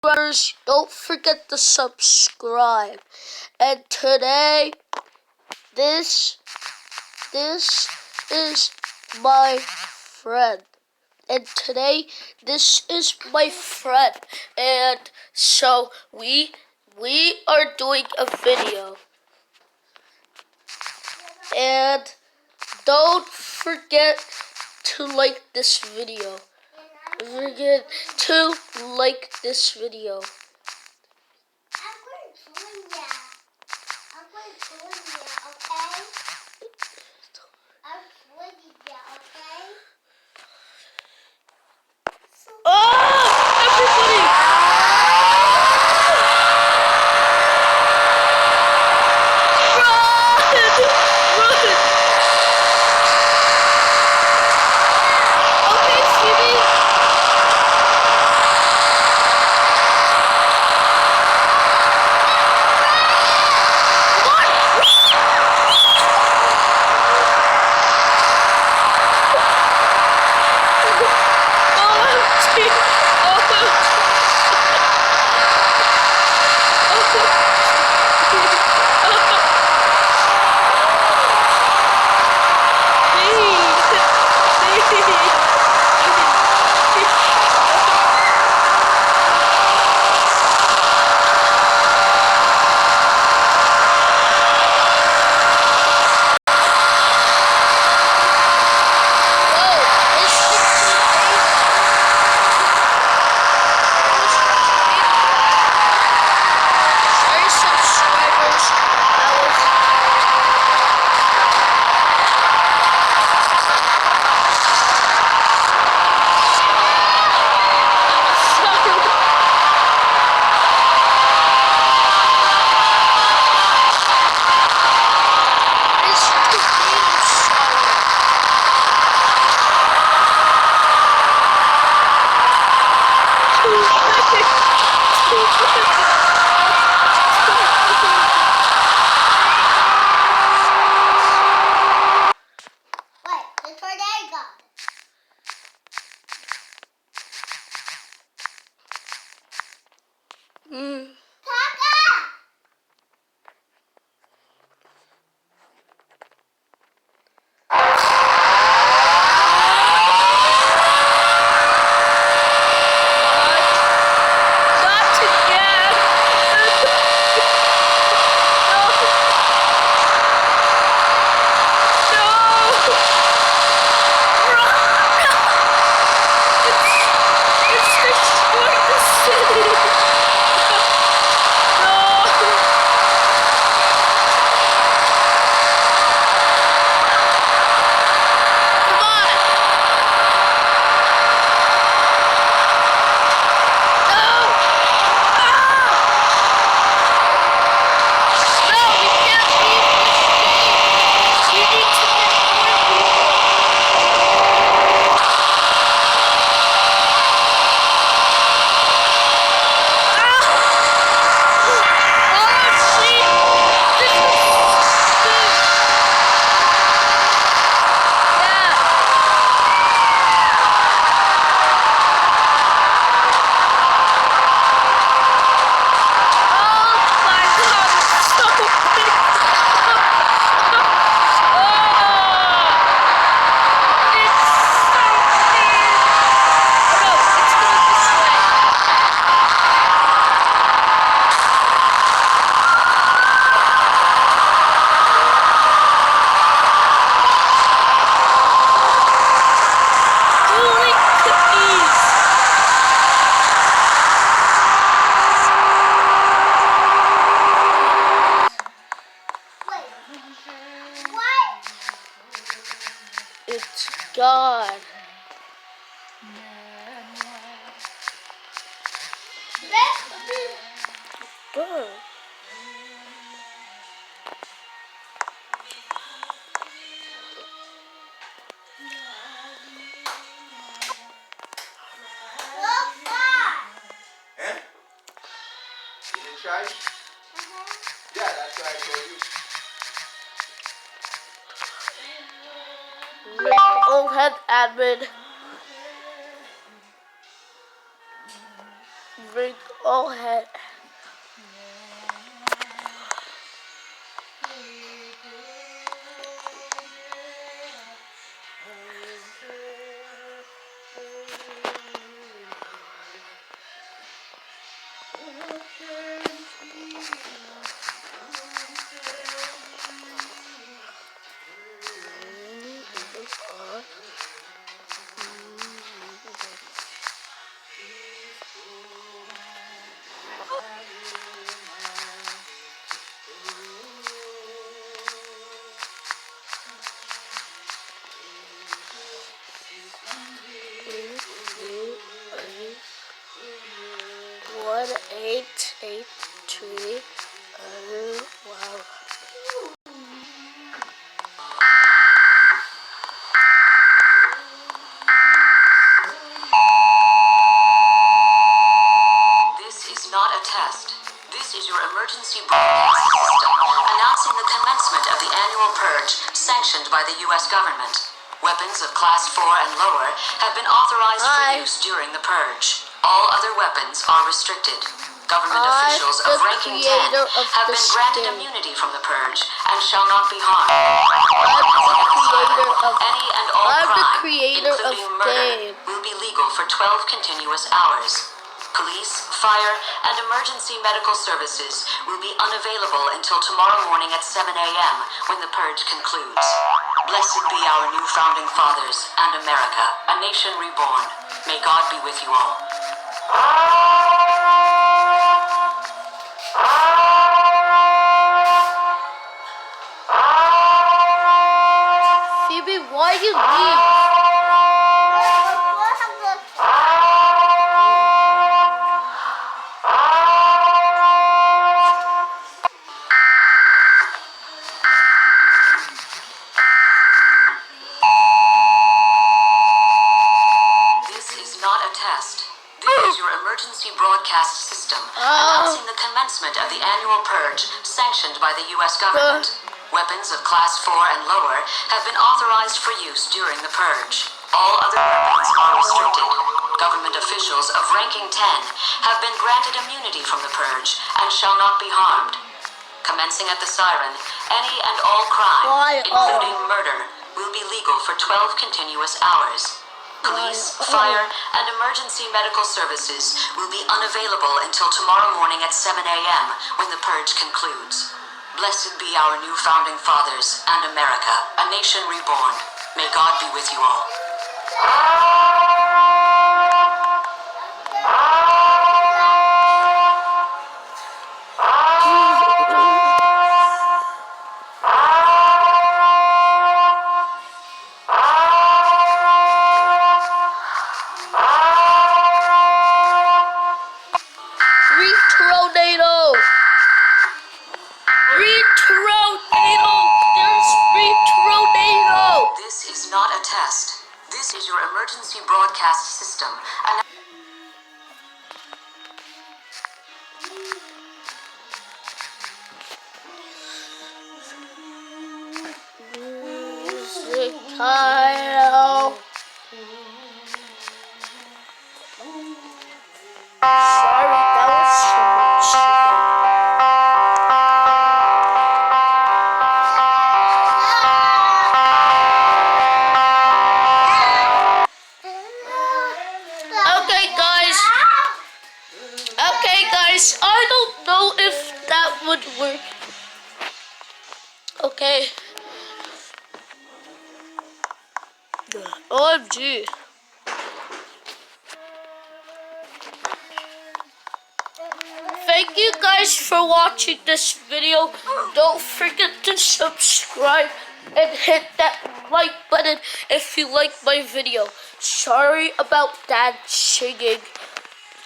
subscribers, don't forget to subscribe. And today, this is my friend. And today, this is my friend. And so we are doing a video. And don't forget to like this video. Don't forget to like this video. I'm going to join ya, okay? I'm joining ya, okay? It's God. Good. Trash? Yeah, that's what I told you. Old head admin. Drink all head. One, 8, 8, 3. Wow. This is not a test. This is your emergency broadcast system announcing the commencement of the annual purge sanctioned by the U.S. government. Weapons of Class 4 and lower have been authorized for use during the purge. All other weapons are restricted. Government officials of ranking 10 have been granted immunity from the purge and shall not be harmed. Any and all crime, including murder, will be legal for 12 continuous hours. Police, fire, and emergency medical services will be unavailable until tomorrow morning at 7 a.m. when the purge concludes. Blessed be our new founding fathers and America, a nation reborn. May God be with you all. Phoebe, why you leave? Emergency broadcast system announcing the commencement of the annual purge sanctioned by the U.S. government. Weapons of Class 4 and lower have been authorized for use during the purge. All other weapons are restricted. Government officials of ranking 10 have been granted immunity from the purge and shall not be harmed. Commencing at the siren, any and all crime, including murder, will be legal for 12 continuous hours. Police, fire, and emergency medical services will be unavailable until tomorrow morning at 7 a.m. when the purge concludes. Blessed be our new founding fathers and America, a nation reborn. May God be with you all. This is not a test. This is your emergency broadcast system. Music tile. Sorry, that was so much. Okay, guys, I don't know if that would work. Okay. OMG. Thank you guys for watching this video. Don't forget to subscribe and hit that like button if you like my video. Sorry about that singing.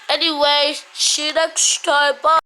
Anyway, see you next time. Bye.